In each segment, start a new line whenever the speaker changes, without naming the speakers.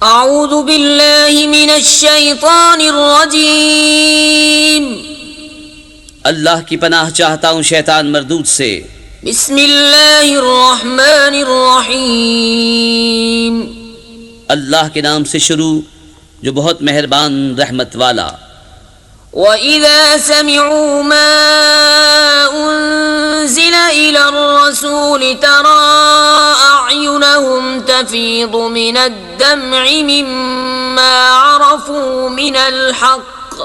अऊज़ु बिल्लाहि मिनश शैतानिर रजीम।
अल्लाह की पनाह चाहता हूँ शैतान मरदूद से।
बिस्मिल्लाहिर रहमानिर रहीम।
अल्लाह के नाम से शुरू जो बहुत मेहरबान रहमत वाला।
वइज़ा समिअू मा उन्ज़िला इलर रसूल तरा अअयुनहुम तफ़ीदु मिनद दम'i मिम्मा अरफ़ू मिनल हक़्क़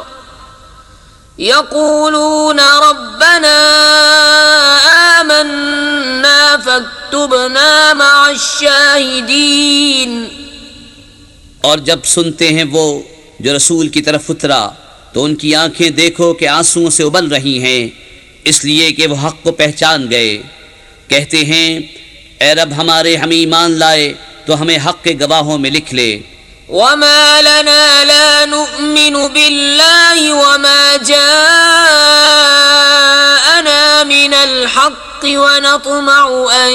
यक़ूलून रब्बना आमन्ना फक्तुबना मअश्शाहिदीन।
और जब सुनते हैं वो जो रसूल की तरफ उतरा तो उनकी आंखें देखो कि आंसुओं से उबल रही हैं, इसलिए कि वो हक़ को पहचान गए। कहते हैं, ए रब हमारे, हम ईमान लाए तो हमें हक़ के गवाहों में लिख ले।
वमा लना ला नुअमिनु बिल्लाहि वमा जाअना मिनल हक़्क़ि व नत्मउ अन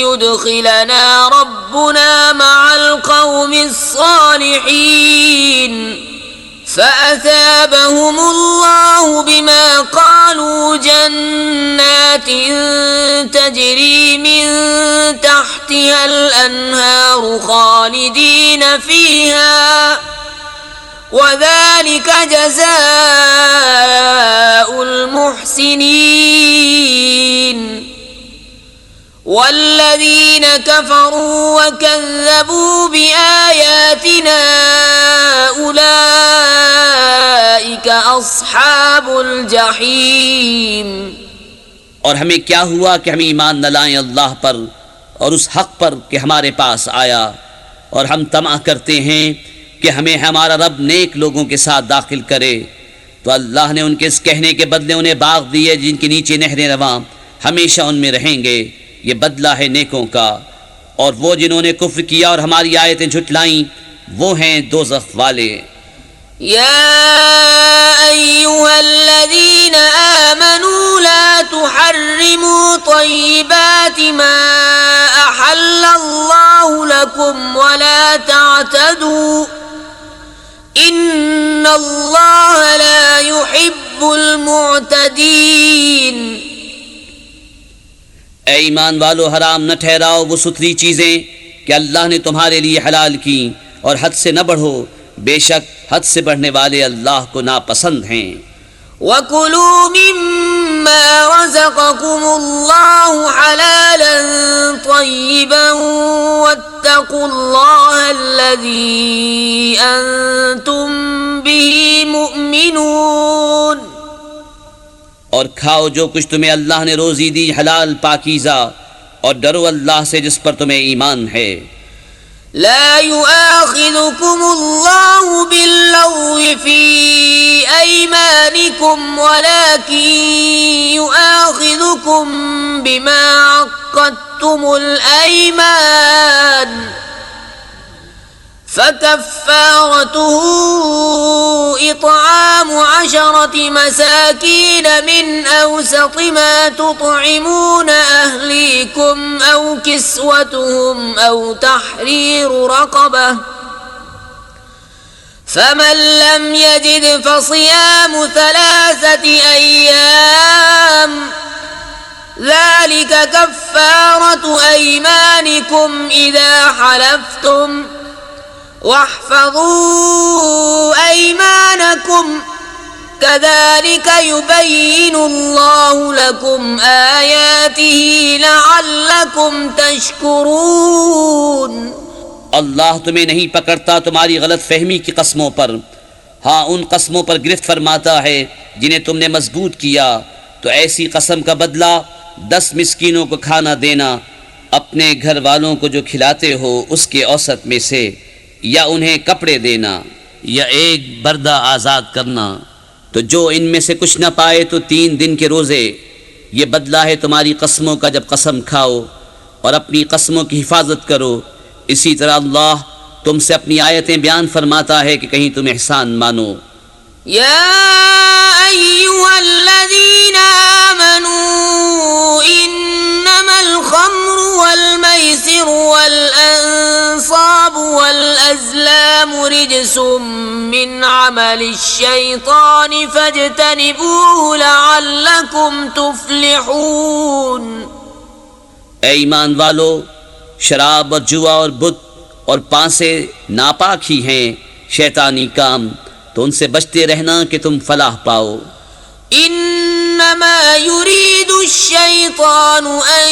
युदखिलना रब्बुना मअल क़ौमिस सालिहीन। फ़असाबहुमुल्लाहु बिमा क़ालू जन्नातिन तजरी मिन तहतिहल अन्हारु ख़ालिदीन फ़ीहा वज़ालिक जज़ाउल मुहसिनीन। वल्लज़ीन कफ़रू वकज़्ज़बू बिआयातिना उलाइक अस्हाबुल जहीम।
और हमें क्या हुआ कि हम ईमान न लाएं अल्लाह पर और उस हक़ पर कि हमारे पास आया, और हम तमा करते हैं कि हमें हमारा रब नेक लोगों के साथ दाखिल करे। तो अल्लाह ने उनके इस कहने के बदले उन्हें बाग़ दिए जिनके नीचे नहरें रवां, हमेशा उनमें रहेंगे। ये बदला है नेकों का। और वो जिन्होंने कुफ्र किया और हमारी आयतें झुटलाईं, वो हैं दोज़ख वाले।
या अय्युहल्लज़ीन आमनू ला तुहर्रिमू तय्यिबाति मा अहल्लल्लाहु लकुम वला तअतदू इन्नल्लाह ला युहिब्बुल मुअतदीन।
ऐ ईमान वालो, हराम न ठहराओ वो सुथरी चीज़ें कि अल्लाह ने तुम्हारे लिए हलाल की, और हद से न बढ़ो, बेशक हद से बढ़ने वाले अल्लाह को नापसंद हैं।
वकुलू मिम्मा रज़क़कुमुल्लाहु हलालन तय्यिबन वत्तक़ुल्लाहल्लज़ी अंतुम बिही मुअमिनून।
और खाओ जो कुछ तुम्हें अल्लाह ने रोज़ी दी हलाल पाकीज़ा, और डरो अल्लाह से जिस पर तुम्हें ईमान है।
ला युआखिज़ुकुमुल्लाहु बिल्लग़्वि फ़ी अयमानिकुम वलाकिन युआखिज़ुकुम बिमा अक़्क़दतुमुल अयमान। फ़कफ़्फ़ारतुहु इत्आमु 10 मसाकीन मिन अवसत मा तुत्इमून अहलीकुम औ किस्वतुहुम औ तहरीरु रक़बह फमन लम यजिद फसियामु 3 अय्याम ज़ालिक कफ़्फ़ारतु अयमानिकुम इज़ा हलफ़्तुम वहफ़ज़ू अयमानकुम कज़ालिक युबय्यिनुल्लाहु लकुम आयातिही लअल्लकुम तशकुरून।
अल्लाह तुम्हें नहीं पकड़ता तुम्हारी गलत फहमी की कस्मों पर, हाँ उन कस्मों पर गिरफ्त फरमाता है जिन्हें तुमने मजबूत किया। तो ऐसी कसम का बदला 10 मिस्कीनों को खाना देना, अपने घर वालों को जो खिलाते हो उसके औसत में से, या उन्हें कपड़े देना, या एक बर्दा आज़ाद करना। तो जो इनमें से कुछ न पाए तो 3 दिन के रोज़े। ये बदला है तुम्हारी कस्मों का जब कसम खाओ, और अपनी कस्मों की हिफाजत करो। इसी तरह अल्लाह तुमसे अपनी आयतें बयान फरमाता है कि कहीं तुम एहसान मानो।
या अय्युहल्लज़ीना आमनू इन्नमल खम्रु वल मैसिरु वल अंसाबु वल والأزلام رجس من عمل الشيطان فاجتنبوه لعلكم تفلحون।
ए ईमान वालो, शराब और जुआ और बुत और पांसे नापाक ही हैं शैतानी काम, तो उनसे बचते रहना कि तुम फलाह पाओ।
إنما يريد الشيطان أن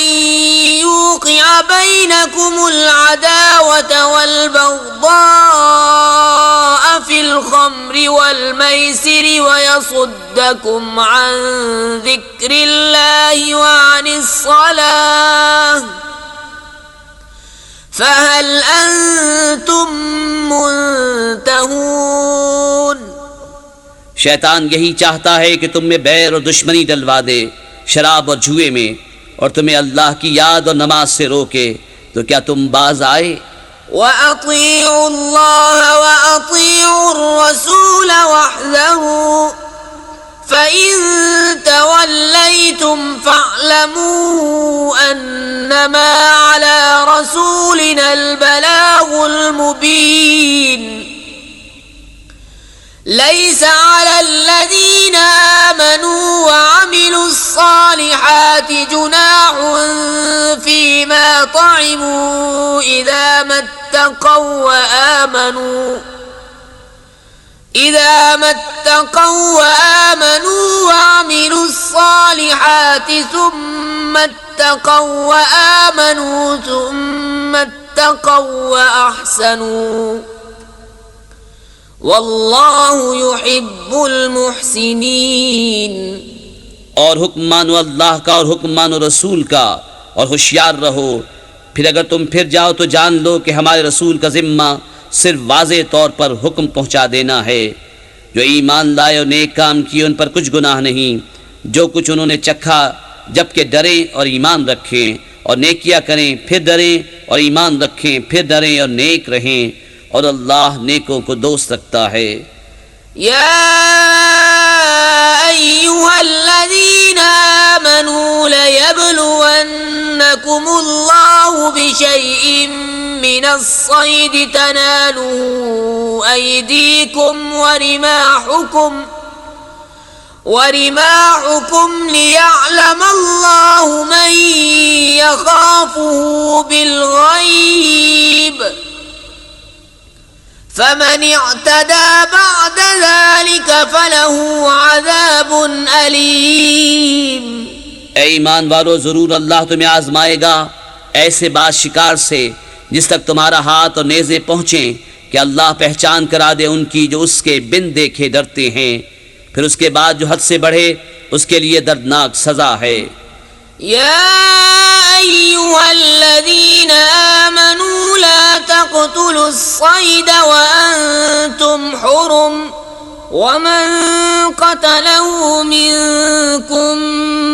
يوقع بينكم العداوة والبغضاء في الخمر والميسر ويصدكم عن ذكر الله وعن الصلاة فهل أنتم منتهون।
शैतान यही चाहता है कि तुम में बैर और दुश्मनी डलवा दे शराब और जुए में, और तुम्हें अल्लाह की याद और नमाज से रोके, तो क्या तुम बाज आए।
وأطيعوا الله وأطيعوا الرسول واحذروا فإن توليتم فاعلموا أنما على رسولنا البلاغ المبين ليس على الذين آمنوا وعملوا الصالحات جناح فيما طعموا إذا ما اتقوا وآمنوا وعملوا الصالحات ثم اتقوا وأحسنوا वल्लाहु युहिब्बुल मुहसिनीन।
और हुक्म मानो अल्लाह का और हुक्म मानो रसूल का, और होशियार रहो। फिर अगर तुम फिर जाओ तो जान लो कि हमारे रसूल का जिम्मा सिर्फ वाज़े तौर पर हुक्म पहुंचा देना है। जो ईमान लाए और नेक काम किए उन पर कुछ गुनाह नहीं, जो कुछ उन्होंने चखा, जबकि डरें और ईमान रखें, और नेकियां करें, फिर डरें और ईमान रखें, फिर डरें और नेक रहें, और अल्लाह नेकों को दोस्त रखता है।
या अय्युहल्लज़ीना आमनू लयब्लुवन्नकुमुल्लाहु बिशैइन मिनस्सैद तनालुहु अयदीकुम वरिमाहुकुम लियअलमल्लाहु मन यखाफुहु बिलगैब फमन इअतदा बअद ज़ालिक फलहु अज़ाबुन अलीम।
ए ईमान वालो, जरूर अल्लाह तुम्हें आजमाएगा ऐसे बात शिकार से जिस तक तुम्हारा हाथ और नेज़े पहुँचे, कि अल्लाह पहचान करा दे उनकी जो उसके बिन देखे डरते हैं। फिर उसके बाद जो हद से बढ़े उसके लिए दर्दनाक सजा है।
या अय्युहल्लज़ीना आमनू ला तक़्तुलुस्सैद वअंतुम हुरुम वमन क़तलहु मिनकुम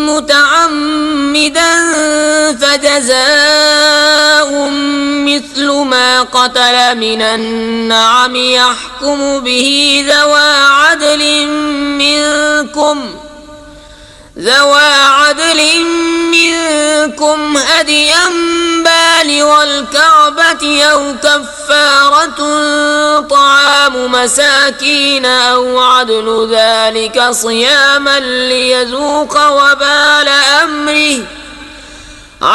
मुतअम्मिदन फजज़ाउम मिस्लु मा क़तल मिनन नअम यहकुमु बिही ज़वा अदलिन मिनकुम हदियन बालिग़ल कअबति औ कफ़्फ़ारतुन तआमु मसाकीन औ अदलु ज़ालिक सियामन लियज़ूक़ वबाल अम्रिहि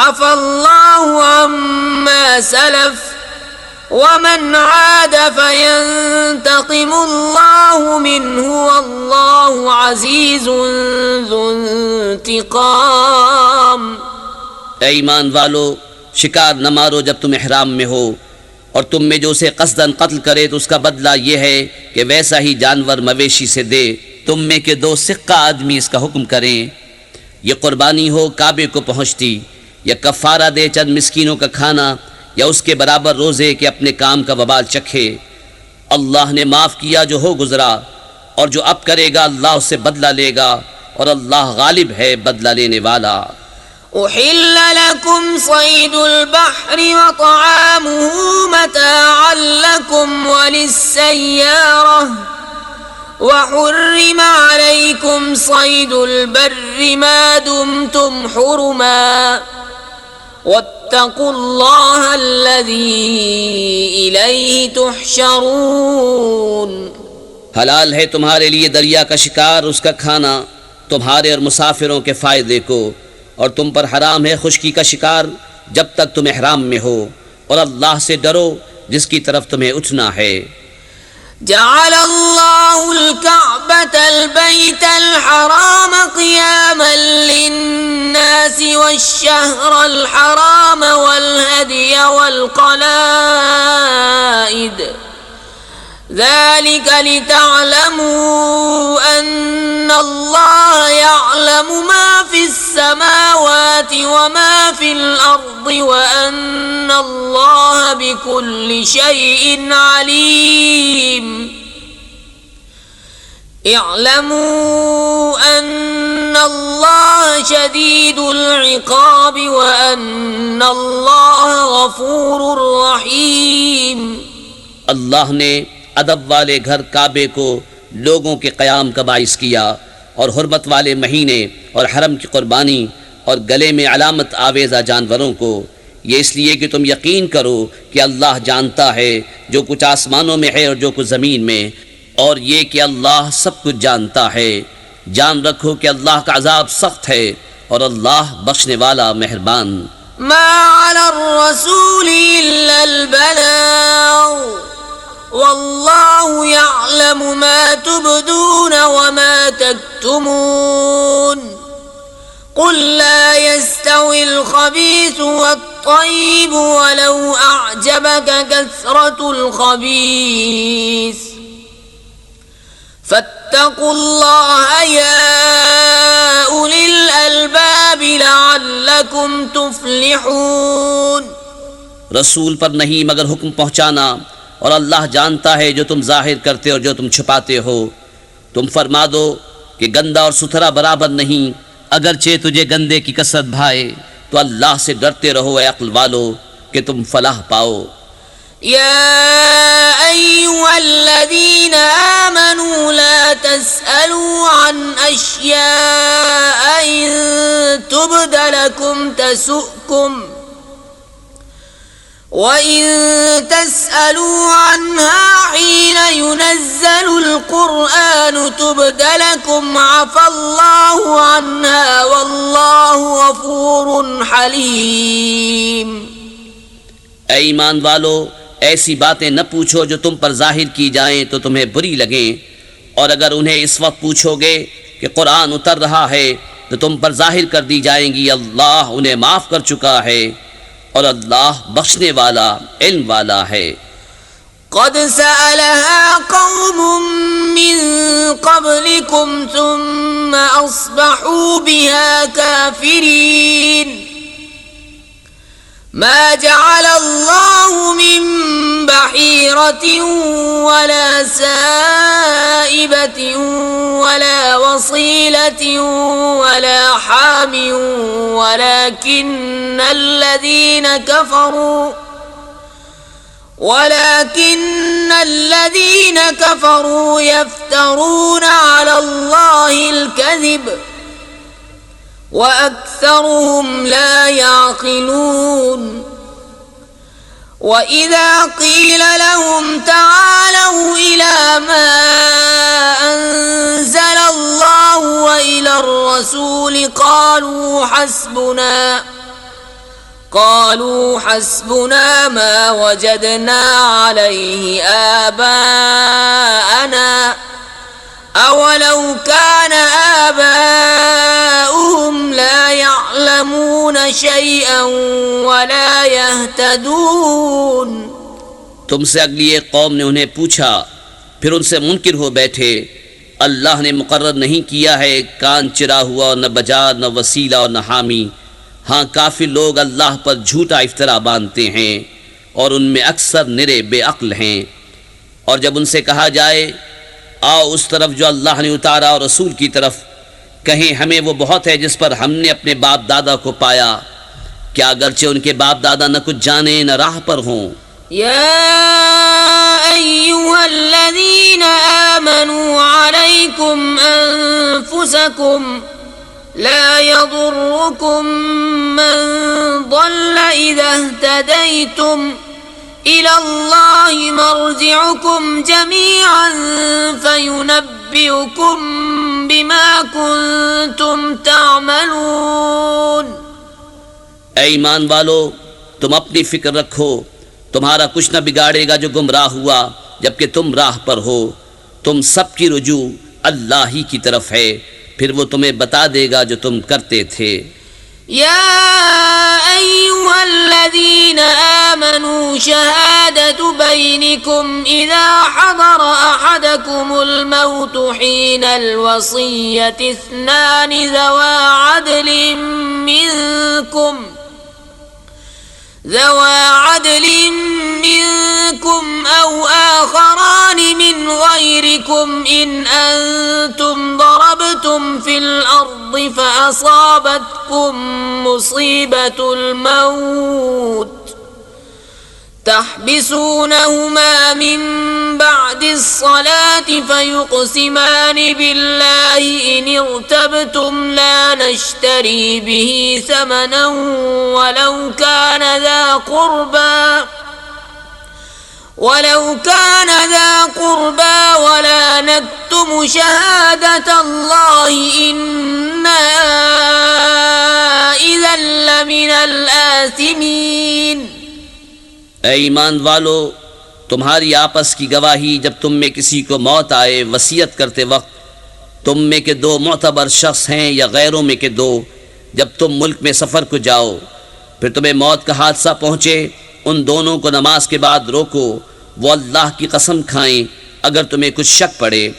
अफ़ल्लाहु अम्मा सलफ़ वमन आद फयंतक़िमुल्लाहु मिन्हु वल्लाहु अज़ीज़ुन ज़ुन्तिक़ाम।
ऐ ईमान वालो, शिकार न मारो जब तुम इहराम में हो, और तुम में जो उसे क़स्दन कत्ल करे तो उसका बदला यह है कि वैसा ही जानवर मवेशी से दे। तुम में के दो सिक्का आदमी इसका हुक्म करें, ये कुर्बानी हो काबे को पहुँचती, या कफ़ारा दे चंद मिस्कीनों का खाना, या उसके बराबर रोज़े के अपने काम का वबाल चखे। अल्लाह ने माफ़ किया जो हो गुज़रा, और जो अब करेगा अल्लाह उससे बदला लेगा, और अल्लाह गालिब है बदला लेने वाला।
उहिल्ल लकुम सैदुल बहरि व तआमुहु मताअन लकुम वलिस्सय्यारह व हुर्रिम अलैकुम सैदुल बर्रि मा दुमतुम हुरुमा वत्तकुल्लाह अल्लज़ी इलैहि तुहशरून।
हलाल है तुम्हारे लिए दरिया का शिकार, उसका खाना तुम्हारे और मुसाफिरों के फायदे को, और तुम पर हराम है खुश्की का शिकार जब तक तुम इहराम में हो, और अल्लाह से डरो जिसकी तरफ तुम्हें उठना है।
जअलल्लाहुल कअबतल बैतल हराम क़ियामन लिन्नासि वश्शहरल हराम वल हदिय वल क़लाइद ज़ालिक लितअलमू अन्नल्लाह यअलमु मा फिस्समावाति व मा फिल अर्दि व अन्नल्लाह बिकुल्लि शैइन अलीम। इअलमू अन्नल्लाह शदीदुल इक़ाब व अन्नल्लाह गफूरुर रहीम।
अल्लाह ने अदब वाले घर काबे को लोगों के क़याम का बाइस किया, और हुर्मत वाले महीने और हरम की कुर्बानी और गले में अलामत आवेज़ा जानवरों को, ये इसलिए कि तुम यकीन करो कि अल्लाह जानता है जो कुछ आसमानों में है और जो कुछ ज़मीन में, और ये कि अल्लाह सब कुछ जानता है। जान रखो कि अल्लाह का अज़ाब सख्त है और अल्लाह बख्शने वाला मेहरबान।
मा अलर रसूल इल्लल बलाग वल्लाहु यअलमु मा तुबदून व मा तक्तुमून। कुल ला यस्तविल खबीसु वत्तय्यिबु वलौ अअजबक कसरतुल खबीस फत्तकुल्लाह या उलिल अलबाब लअल्लकुम तुफ्लिहून।
रसूल पर नहीं मगर हुक्म पहुँचाना, और अल्लाह जानता है जो तुम जाहिर करते और जो तुम छुपाते हो। तुम फरमा दो कि गंदा और सुथरा बराबर नहीं, अगरचे तुझे गंदे की कसरत भाए, तो अल्लाह से डरते रहो ए अक्ल वालो कि तुम फलाह पाओ।
या अय्युहल्लज़ीना आमनू ला तस्अलू अन अश्याअ इन तुबद लकुम तसुअकुम वइन तस्अलू अन्हा हीन युनज़्ज़लुल कुरआन तुबद लकुम अफ़ल्लाहु अन्हा वल्लाहु गफ़ूरुन हलीम।
ऐ ईमान वालो, ऐसी बातें न पूछो जो तुम पर जाहिर की जाएं तो तुम्हें बुरी लगें, और अगर उन्हें इस वक्त पूछोगे कि कुरान उतर रहा है तो तुम पर जाहिर कर दी जाएंगी। अल्लाह उन्हें माफ़ कर चुका है और अल्लाह बख्शने वाला इल्म वाला है।
क़द सअलहा क़ौमुम मिन क़ब्लिकुम सुम्मा अस्बहू बिहा काफ़िरीन। मा जअलल्लाहु मिन बहीरतिन वला साइबतिन वला वसीलतिन वला हामिन वलाकिन्न الذين كفروا يفترون على الله الكذب وأكثرهم لا يعقلون وإذا قيل لهم تعالوا إلى ما أنزل الله وإلى الرسول قالوا حسبنا ما وجدنا عليه آباءنا أولو كان آباؤهم لا يعلمون شيئا ولا يهتدون।
तुमसे अगली एक कौम ने उन्हें पूछा, फिर उनसे मुनकिर हो बैठे, अल्लाह ने मुकर्रर नहीं किया है कान चिरा हुआ, न बाजार, न वसीला और न हामी। हाँ, काफी लोग अल्लाह पर झूठा इफ्तरा बांधते हैं और उनमें अक्सर निरे बेअक्ल हैं। और जब उनसे कहा जाए आओ उस तरफ जो अल्लाह ने उतारा और रसूल की तरफ, कहें हमें वो बहुत है जिस पर हमने अपने बाप दादा को पाया, क्या अगरचे उनके बाप दादा न कुछ जाने न राह पर हों।
या अय्युहल्लज़ीना आमनू अलैकुम अनफुसकुम لا يضركم من ضل إذا اهتديتم إلى الله مرجعكم جميعا فينبئكم بما كنتم تعملون.
ऐ ईमान वालो, तुम अपनी फिक्र रखो, तुम्हारा कुछ न बिगाड़ेगा जो गुमराह हुआ जबकि तुम राह पर हो। तुम सबकी रुजू अल्लाह ही की तरफ है, फिर वो तुम्हें बता देगा जो तुम करते थे।
या अय्युहल्लज़ीना आमनू शहादतु बैनिकुम इज़ा हदर अहदकुमुल मौतु हीनल वसिय्यति इस्नानि ज़वा अदलिन मिनकुम औ आखरान मिन गैरिकुम इन अंतुम ضربتم في الأرض فأصابتكم مصيبة الموت تحبسونهما من بعد الصلاة فيقسمان بالله إن ارتبتم لا نشتري به ثمنا ولو كان ذا قربى ولا نكتم شهادة الله إنا إذا لمن الآثمين.
ऐ ईमान वालो, तुम्हारी आपस की गवाही जब तुम में किसी को मौत आए वसीयत करते वक्त, तुम में के दो मोतबर शख्स हैं या गैरों में के दो, जब तुम मुल्क में सफ़र को जाओ फिर तुम्हें मौत का हादसा पहुँचे, उन दोनों को नमाज के बाद रोको, वो अल्लाह की कसम खाएं अगर तुम्हें कुछ शक पड़े,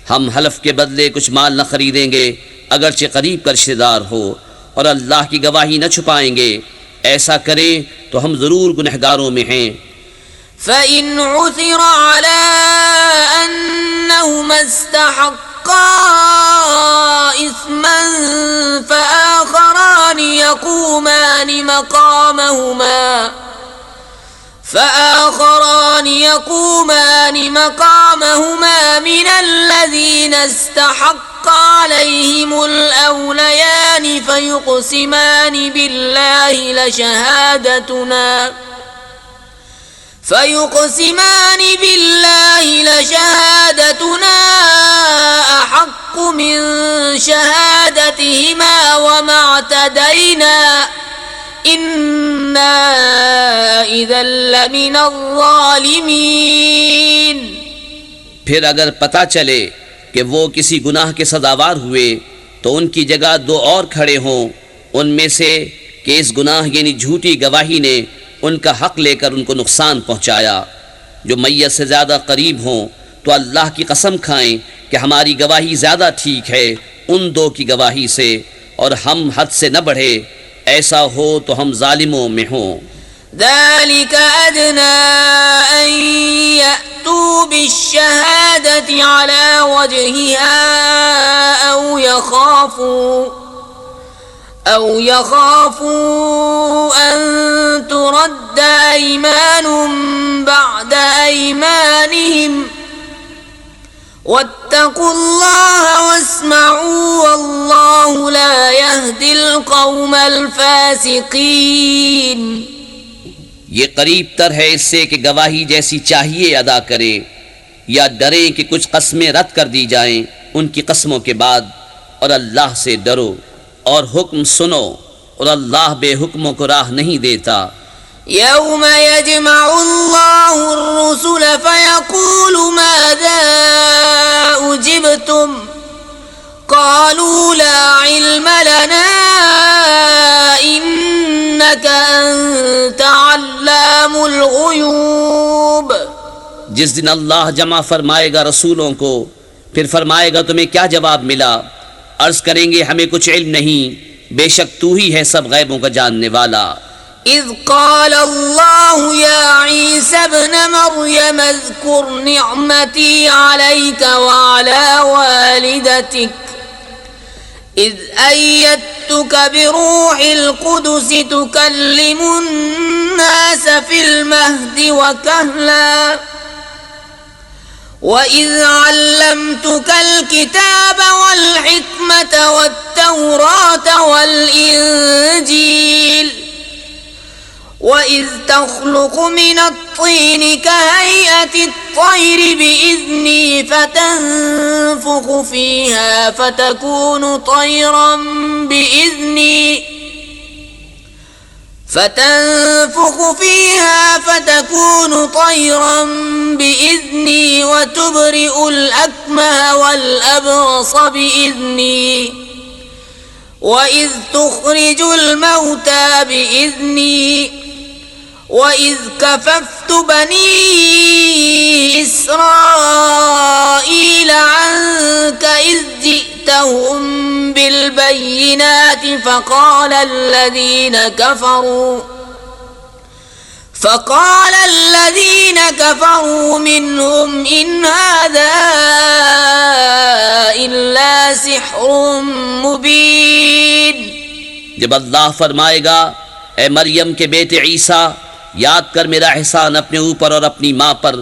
हम हलफ के बदले कुछ माल न खरीदेंगे अगरचे करीब का रिश्तेदार हो, और अल्लाह की गवाही न छुपाएंगे, ऐसा करें तो हम ज़रूर गुनहगारों में हैं।
फ़इन उसिर अला अन्नहुमा इस्तहक्का इस्मन फ़आख़रान यक़ूमान मक़ामहुमा मिनल्लज़ीन इस्तहक्का अलैहिमुल अवलयान फ़युक़सिमान बिल्लाहि लशहादतुना अहक्कु मिन शहादतिहिमा वमा अतदैना इन्ना इज़न लमिनज़्ज़ालिमीन.
फिर अगर पता चले कि वो किसी गुनाह के सदावार हुए तो उनकी जगह दो और खड़े हों, उनमें से कि इस गुनाह यानी झूठी गवाही ने उनका हक लेकर उनको नुकसान पहुँचाया, जो मैयत से ज़्यादा करीब हों, तो अल्लाह की कसम खाएं कि हमारी गवाही ज़्यादा ठीक है उन दो की गवाही से, और हम हद से न बढ़े, ऐसा हो तो हम जालिमों में हों।
ذلك أدنى أن يأتوا بالشهادة على وجهها أو يخافوا أن ترد أيمان بعد أيمانهم واتقوا الله واسمعوا والله لا يهدي القوم الفاسقين.
ये करीब तर है इससे कि गवाही जैसी चाहिए अदा करे, या डरें कि कुछ कस्में रद्द कर दी जाएं उनकी कस्मों के बाद, और अल्लाह से डरो और हुक्म सुनो, और अल्लाह बेहुक्मों को राह नहीं देता।
यौम यजमउल्लाहु अर्रुसुल फयक़ूलु माज़ा उजिब्तुम क़ालू ला इल्म लना इन्नका अंत अल्लामुल ग़ुयूब.
जिस दिन अल्लाह जमा फरमाएगा रसूलों को, फिर फरमाएगा तुम्हें क्या जवाब मिला, अर्ज करेंगे हमें कुछ इल्म नहीं, बेशक तू ही है सब गैबों का जानने वाला.
इज़ क़ाल अल्लाहु या ईसा इब्न मरियम अज़्कुर निअमती अलैका व अला वालिदतिक इज़ अय्यदतुका बिरूहिल क़ुदुस तुकल्लिमुन नास फिल महदि व कहला وإذ علمتك الكتاب والحكمة والتوراة والإنجيل وإذ تخلق من الطين كهيئة الطير بإذني فتنفخ فيها فتكون طيرا بإذني وتبرئ الأكمه والأبرص بإذني وإذ تخرج الموتى بإذني وإذ كففت بني إسرائيل عنك إذ جئتهم بالبينات فقال الذين كفروا منهم إن هذا إلا سحر مبين।
जब अल्लाह फरमाएगा, ए मरियम के बेटे ईसा, याद कर मेरा एहसान अपने ऊपर और अपनी माँ पर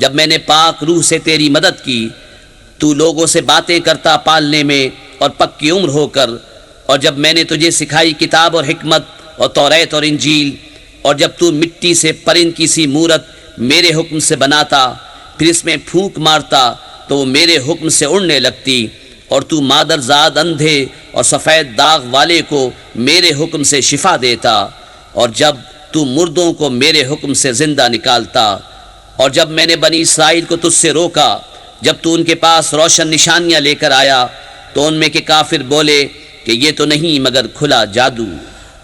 जब मैंने पाक रूह से तेरी मदद की, तू लोगों से बातें करता पालने में और पक्की उम्र होकर, और जब मैंने तुझे सिखाई किताब और हिकमत और तौरात और इंजील, और जब तू मिट्टी से परिंद की सी मूरत मेरे हुक्म से बनाता, फिर इसमें फूंक मारता तो वो मेरे हुक्म से उड़ने लगती, और तू मादरजाद अंधे और सफ़ेद दाग वाले को मेरे हुक्म से शिफा देता, और जब तू मुर्दों को मेरे हुक्म से जिंदा निकालता, और जब मैंने बनी इसराइल को तुझसे रोका, जब तू उनके पास रोशन निशानियां लेकर आया, तो उनमें के काफिर बोले कि ये तो नहीं मगर खुला जादू।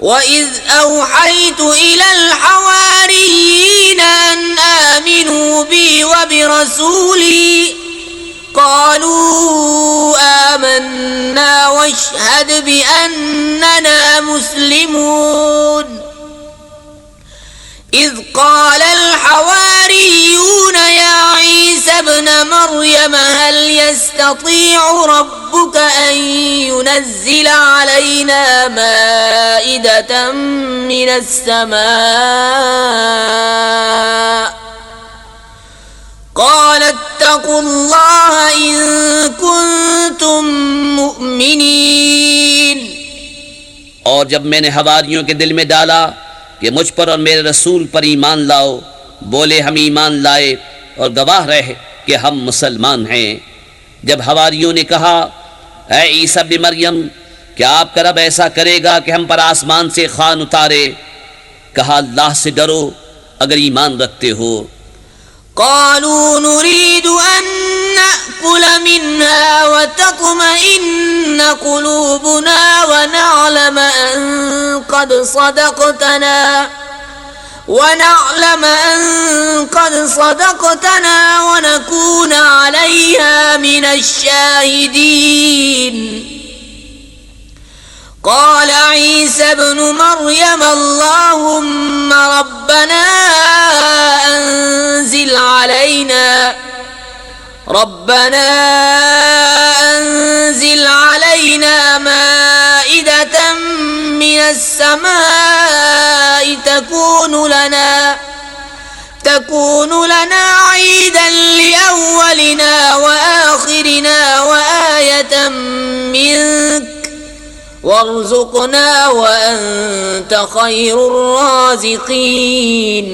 وَإِذْ أَوْحَيْتُ إِلَى الْحَوَارِيِّينَ أَنْ آمِنُوا بِي وَبِرَسُولِي قَالُوا آمَنَّا وَاشْهَدْ بِأَنَّنَا مُسْلِمُونَ إذ قال الحواريون يا عيسى ابن مريم هل يستطيع ربك أن ينزل علينا مائدة من السماء قال اتقوا الله إن كنتم مؤمنين।
और जब मैंने हवारियों के दिल में डाला कि मुझ पर और मेरे रसूल पर ईमान लाओ, बोले हम ईमान लाए और गवाह रहे कि हम मुसलमान हैं। जब हवारियों ने कहा, ऐ ईसा बिन मरियम, क्या आपका रब ऐसा करेगा कि हम पर आसमान से खान उतारे? कहा, अल्लाह से डरो अगर ईमान रखते हो।
قالوا نريد أن نأكل منها وتطمئن قلوبنا ونعلم أن قد صدقتنا ونكون عليها من الشاهدين। قال عيسى ابن مريم اللهم ربنا أنزل علينا مائدة من السماء تكون لنا عيدا لأولنا وآخرنا وآية منك وارزقنا وأنت خير الرازقين।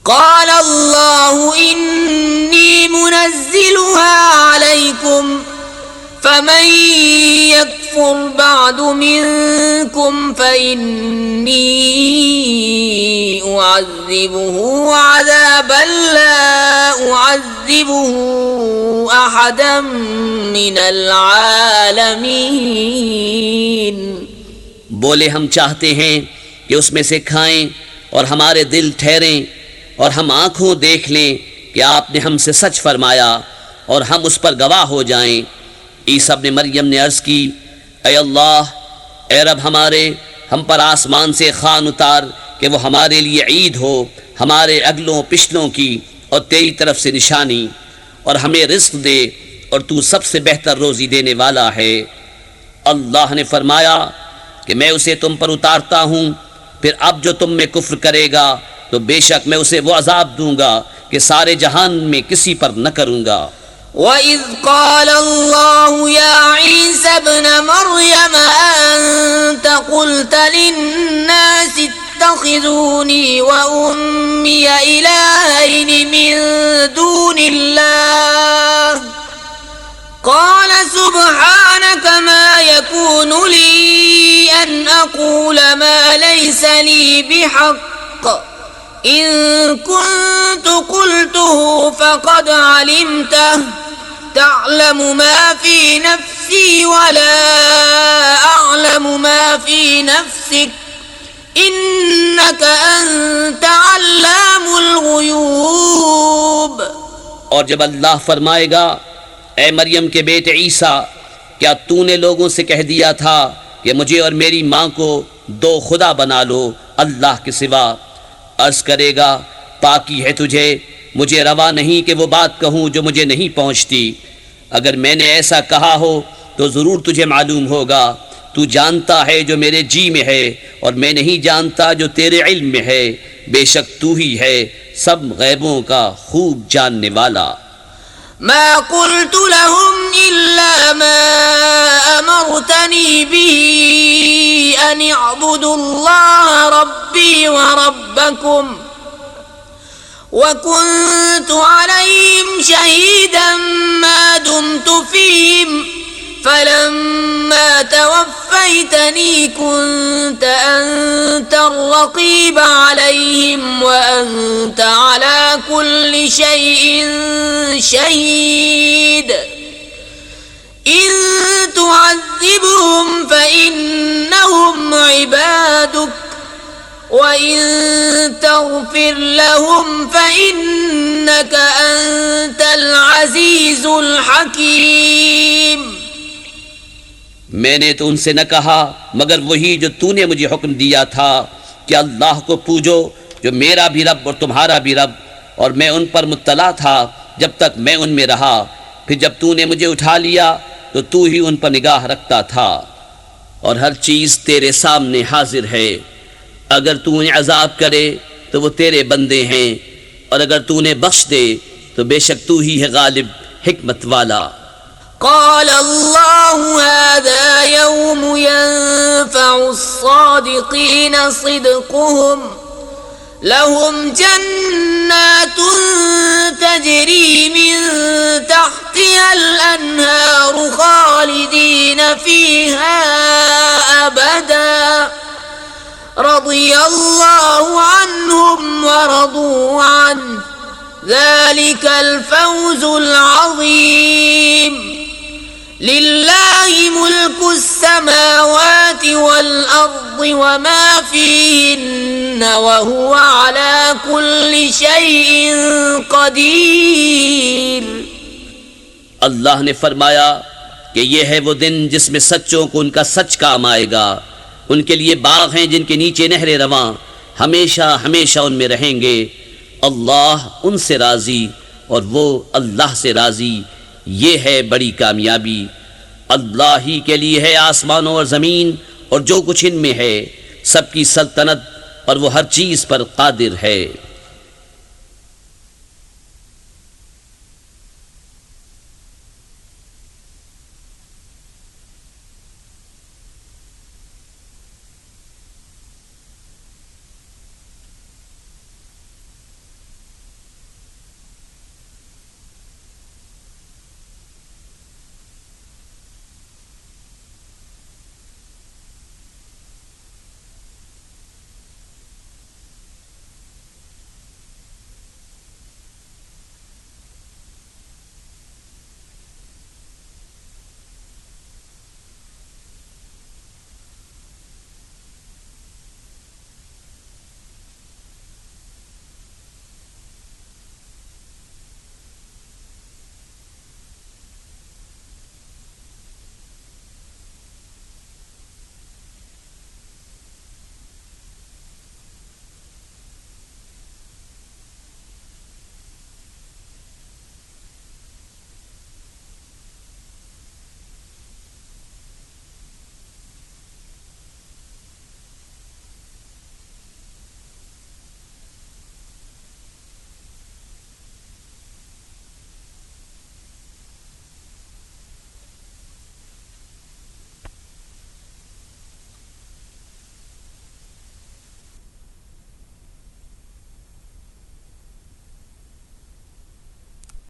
قال الله إني منزلها عليكم فمن يكفر بعد منكم فإني أعذبه عذابا لا أعذبه أحدا من العالمين।
बोले हम चाहते हैं कि उसमें से खाएं और हमारे दिल ठहरें और हम आँखों देख लें कि आपने हमसे सच फरमाया और हम उस पर गवाह हो जाएं। ईसा इब्न मरियम ने अर्ज़ की, ऐ अल्लाह, ए रब हमारे, हम पर आसमान से खान उतार कि वो हमारे लिए ईद हो, हमारे अगलों पिछलों की और तेरी तरफ से निशानी, और हमें रिज़्क़ दे और तू सबसे बेहतर रोज़ी देने वाला है। अल्लाह ने फरमाया कि मैं उसे तुम पर उतारता हूँ, फिर अब जो तुम में कुफ्र करेगा तो बेशक मैं उसे वो अजाब दूंगा कि सारे जहान में किसी पर न करूंगा।
وَإِذْ قَالَ اللَّهُ يَا عِيسَى ابْنَ مَرْيَمَ أَنْتَ قُلْتَ لِلنَّاسِ اتَّخِذُونِي وَأُمِّيَ إِلَٰهَيْنِ مِن دُونِ اللَّهِ قَالَ سُبْحَانَكَ مَا يَكُونُ لِي أَنْ أَقُولَ مَا لَيْسَ لِي بِحَقٍّ إِن كُنتُ قُلْتُهُ فَقَدْ عَلِمْتَهُ تَعْلَمُ مَا فِي نَفْسِي وَلَا أَعْلَمُ مَا فِي نَفْسِكَ إِنَّكَ أَنْتَ عَلَّامُ الْغُيُوبِ।
और जब अल्लाह फरमाएगा, ए मरियम के बेटे ईसा, क्या तूने लोगों से कह दिया था कि मुझे और मेरी माँ को दो खुदा बना लो अल्लाह के सिवा? अर्ज करेगा, पाकी है तुझे, मुझे रवा नहीं कि वो बात कहूँ जो मुझे नहीं पहुँचती। अगर मैंने ऐसा कहा हो तो ज़रूर तुझे मालूम होगा। तू जानता है जो मेरे जी में है और मैं नहीं जानता जो तेरे इल्म में है। बेशक तू ही है सब गैबों का खूब जानने वाला।
ما قلت لهم إلا ما أمرتني به أن اعبدوا الله ربي وربكم وكنت عليهم شهيدا ما دمت فيهم فلما توفيتني كنت أنت الرقيب عليهم وأنت على كل شيء شهيد إن تعذبهم فإنهم عبادك وإن تغفر لهم فإنك أنت العزيز الحكيم।
मैंने तो उनसे न कहा मगर वही जो तूने मुझे हुक्म दिया था कि अल्लाह को पूजो जो मेरा भी रब और तुम्हारा भी रब, और मैं उन पर मुत्तला था जब तक मैं उनमें रहा। फिर जब तूने मुझे उठा लिया तो तू ही उन पर निगाह रखता था और हर चीज़ तेरे सामने हाजिर है। अगर तू उन्हें अजाब करे तो वो तेरे बंदे हैं, और अगर तू उन्हें बख्श दे तो बेशक तू ही है गालिब हिकमत वाला।
قال الله هذا يوم ينفع الصادقين صدقهم لهم جنات تجري من تحتها الأنهار خالدين فيها أبدا رضي الله عنهم ورضوا عنه ذلك الفوز العظيم لله ملك السماوات والأرض وما فيهن وهو على كل شيء قدير।
अल्लाह ने फरमाया कि ये है वो दिन जिसमें सच्चों को उनका सच काम आएगा। उनके लिए बाग हैं जिनके नीचे नहरें रवां, हमेशा हमेशा उनमें रहेंगे। अल्लाह उनसे राज़ी और वो अल्लाह से राज़ी। ये है बड़ी कामयाबी। अल्लाह ही के लिए है आसमानों और ज़मीन और जो कुछ इनमें है, सबकी सल्तनत और वो हर चीज़ पर कादिर है।